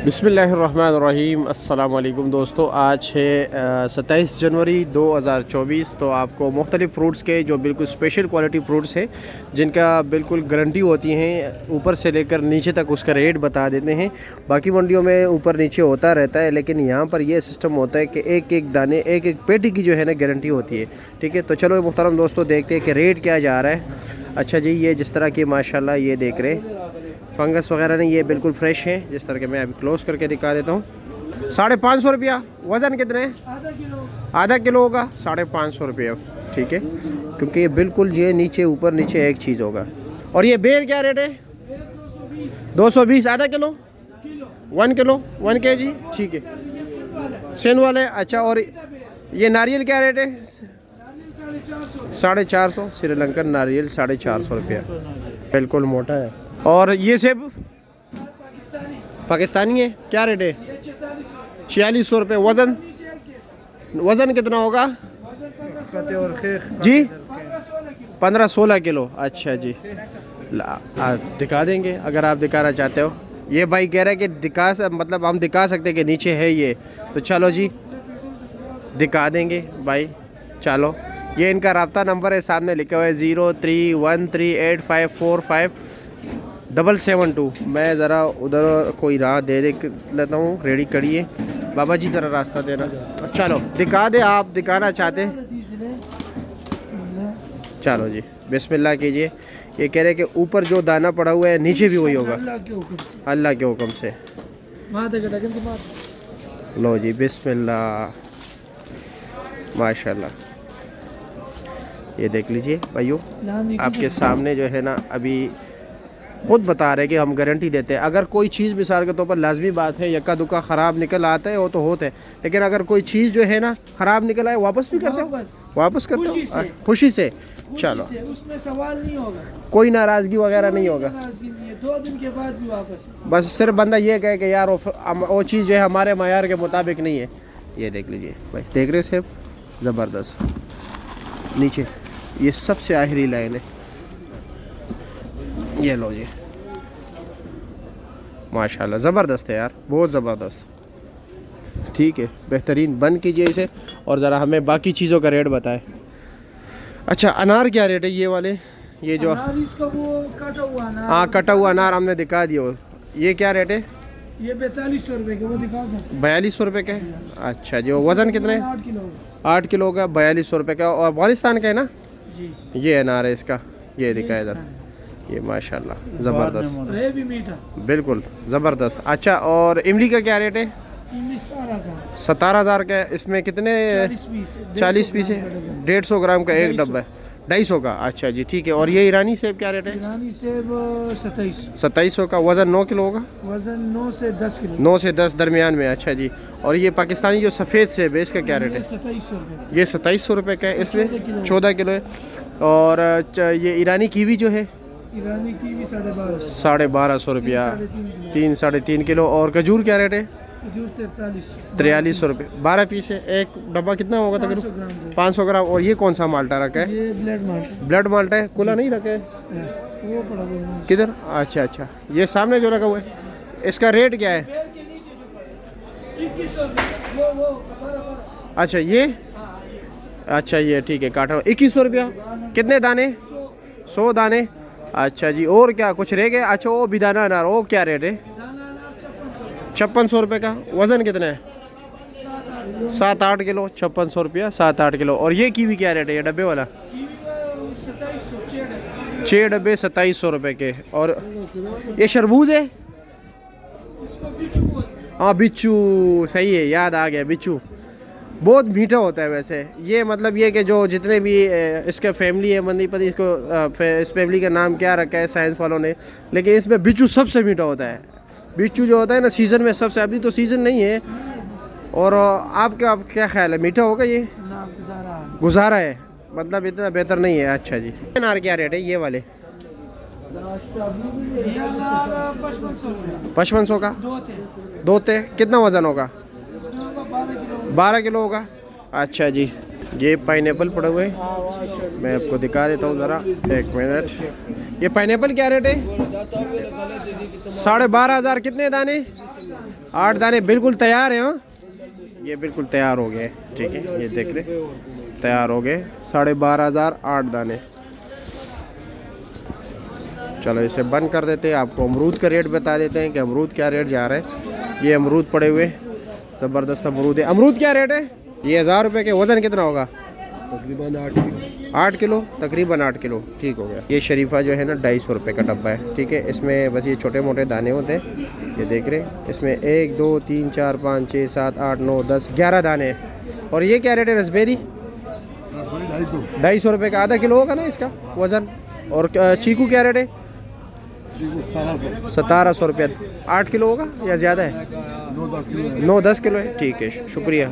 बिस्मिल्लाहिर्रहमानिर्रहीम। अस्सलाम वालेकुम दोस्तों, आज है 27 जनवरी 2024। तो आपको मुख्तलिफ़ फ़्रूट्स के जो बिल्कुल स्पेशल क्वालिटी फ़्रूट्स हैं जिनका बिल्कुल गारंटी होती हैं, ऊपर से लेकर नीचे तक उसका रेट बता देते हैं। बाकी मंडियों में ऊपर नीचे होता रहता है, लेकिन यहाँ पर ये सिस्टम होता है कि एक एक दाने एक एक पेटी की जो है ना गारंटी होती है। ठीक है, तो चलो मुहतरम दोस्तों देखते हैं कि रेट क्या जा रहा है। अच्छा जी, ये जिस तरह की माशाल्लाह ये देख रहे हैं, फंगस वगैरह नहीं, ये बिल्कुल फ्रेश है। जिस तरह के मैं अभी क्लोज करके दिखा देता हूँ। 550 रुपया। वज़न कितने? आधा किलो होगा। 550 रुपया। ठीक है, क्योंकि ये बिल्कुल ये नीचे ऊपर नीचे एक चीज़ होगा। और ये बेर क्या रेट है? 220। आधा किलो? 1 kilo 1 kg। ठीक है, सेन वाले। अच्छा, और ये नारियल क्या रेट है? 450। श्रीलंकन नारियल 450 रुपया, बिल्कुल मोटा है। और ये सेब पाकिस्तानी है, क्या रेट है? 4600 रुपये। वज़न कितना होगा जी? 15-16 किलो। अच्छा जी, दिखा देंगे अगर आप दिखाना चाहते हो। ये भाई कह रहे हैं कि मतलब हम दिखा सकते हैं कि नीचे है ये, तो चलो जी दिखा देंगे भाई। चलो, ये इनका रब्ता नंबर है, सामने लिखा हुआ है 0313854572। मैं ज़रा उधर कोई राह दे लेता हूँ, रेडी करिए बाबा जी, ज़रा रास्ता देना। चलो दिखा दे, आप दिखाना चाहते हैं? चलो जी, बिस्मिल्लाह कीजिए। ये कह रहे हैं कि ऊपर जो दाना पड़ा हुआ है नीचे भी वही होगा, अल्लाह के हुक्म से। लो जी, बिस्मिल्लाह, माशाल्लाह। ये देख लीजिए भाइयों, आपके सामने जो है ना, अभी ख़ुद बता रहे कि हम गारंटी देते हैं। अगर कोई चीज़ मिसाल के तौर पर, लाजमी बात है यक्का दुक्का ख़राब निकल आता है, वो तो होता है, लेकिन अगर कोई चीज़ जो है ना ख़राब निकल आए, वापस भी करते हो? वापस करते हो खुशी से? चलो, उसमें सवाल नहीं होगा, कोई नाराज़गी वगैरह नहीं होगा। 2 दिन के बाद भी वापस। बस सिर्फ बंदा ये कहे कि यार वो चीज़ जो है हमारे मायार के मुताबिक नहीं है। ये देख लीजिए भाई, देख रहे हो सेब, ज़बरदस्त। नीचे ये सबसे आखिरी लाइन है, ये लो जी, माशाल्लाह ज़बरदस्त है यार, बहुत ज़बरदस्त। ठीक है, बेहतरीन। बंद कीजिए इसे और ज़रा हमें बाकी चीज़ों का रेट बताएं। अच्छा, अनार क्या रेट है ये वाले? ये जो इसका वो कटा हुआ अनार। हाँ, कटा हुआ अनार हमने दिखा दिया। ये क्या रेट है? ये 4200 रुपये के, वो दिखा सकते। 4200 रुपये के। अच्छा जी, वज़न कितने? 8 किलो का, 4200 रुपये का। और अफगानिस्तान का है ना जी? ये अनार है इसका, ये दिखा इधर, ये माशाल्लाह ज़बरदस्त, ये भी मीठा, बिल्कुल ज़बरदस्त। अच्छा, और इमली का क्या रेट है? 17,000 का। इसमें कितने? 40 पीस है। 150 ग्राम का एक डब्बा है, 250 का। अच्छा जी, ठीक है। और ये ईरानी सेब क्या रेट है? ईरानी सेब 2700 का। वज़न 9 किलो होगा? वज़न 9 से 10 किलो। 9 से 10 दरमियान में। अच्छा जी। और ये पाकिस्तानी जो सफ़ेद सेब है, इसका क्या रेट है? 2700 रुपये। ये 2700 रुपये का है, इसमें 14 किलो है। और ये ईरानी कीवी जो है? ईरानी कीवी 1250। 1250 रुपया, 3-3.5 किलो। और खजूर क्या रेट है? 43 रुपये। 12 पीस है, एक डब्बा कितना होगा तकरीबन? 500 ग्राम। और ये कौन सा माल्टा रखा है? ये ब्लड माल्टा है, खुला नहीं रखा है? वो पड़ा हुआ किधर? अच्छा, ये सामने जो रखा हुआ है, इसका रेट क्या है? 2100। अच्छा, ये अच्छा, ये ठीक है, काटा 2100 रुपया। कितने दाने? 100 दाने। अच्छा जी, और क्या कुछ रह गया? अच्छा, वो बिदाना अनार, वो क्या रेट है? 5600 रुपये का। वज़न कितना है? 7-8 किलो। 5600 रुपया, 7-8 किलो। और ये कीवी क्या रेट है, ये डब्बे वाला? 6 डब्बे 2700 रुपये के। और ये शरबूज है? हाँ, बिच्छू, सही है, याद आ गया, बिच्छू बहुत मीठा होता है वैसे। ये मतलब ये कि जो जितने भी इसका फैमिली है, मंदी पति, इसको इस फैमिली का नाम क्या रखा है साइंस वालों ने, लेकिन इसमें बिच्छू सबसे मीठा होता है। बिच्छू जो होता है ना, सीज़न में सबसे, अभी तो सीज़न नहीं है। और आपका क्या ख्याल है, मीठा होगा ये? गुजारा है, मतलब इतना बेहतर नहीं है। अच्छा जी, अनार क्या रेट है ये वाले? 5500 का। 2 थे। कितना वज़न होगा? 12 किलो होगा। अच्छा जी, ये पाइनएप्पल पड़े हुए हैं, मैं आपको दिखा देता हूँ ज़रा, 1 मिनट। ये पाइनएप्पल क्या रेट है? 12,500। कितने दाने? 8 दाने बिल्कुल तैयार हैं। हाँ, ये बिल्कुल तैयार हो गए। ठीक है, ये देख रहे तैयार हो गए। 12,500 8 दाने। चलो इसे बंद कर देते हैं। आपको अमरूद का रेट बता देते हैं कि अमरूद क्या रेट जा रहा है। ये अमरूद पड़े हुए ज़बरदस्त अमरूद है। अमरूद क्या रेट है? ये 1000 रुपये के। वज़न कितना होगा? तकरीबन 8 किलो। 8 किलो, तकरीबन 8 किलो। ठीक हो गया। ये शरीफा जो है ना 250 रुपये का डब्बा है। ठीक है, इसमें बस ये छोटे मोटे दाने होते हैं। ये देख रहे हैं, इसमें 1 2 3 4 5 6 7 8 9 10 11 दाने हैं। और ये क्या रेट है? रसबेरी 250 रुपये का। आधा किलो होगा ना इसका वज़न। और चीकू क्या रेट है? 1700 रुपया। 8 किलो होगा या ज़्यादा है? 9-10 किलो है। ठीक है, शुक्रिया।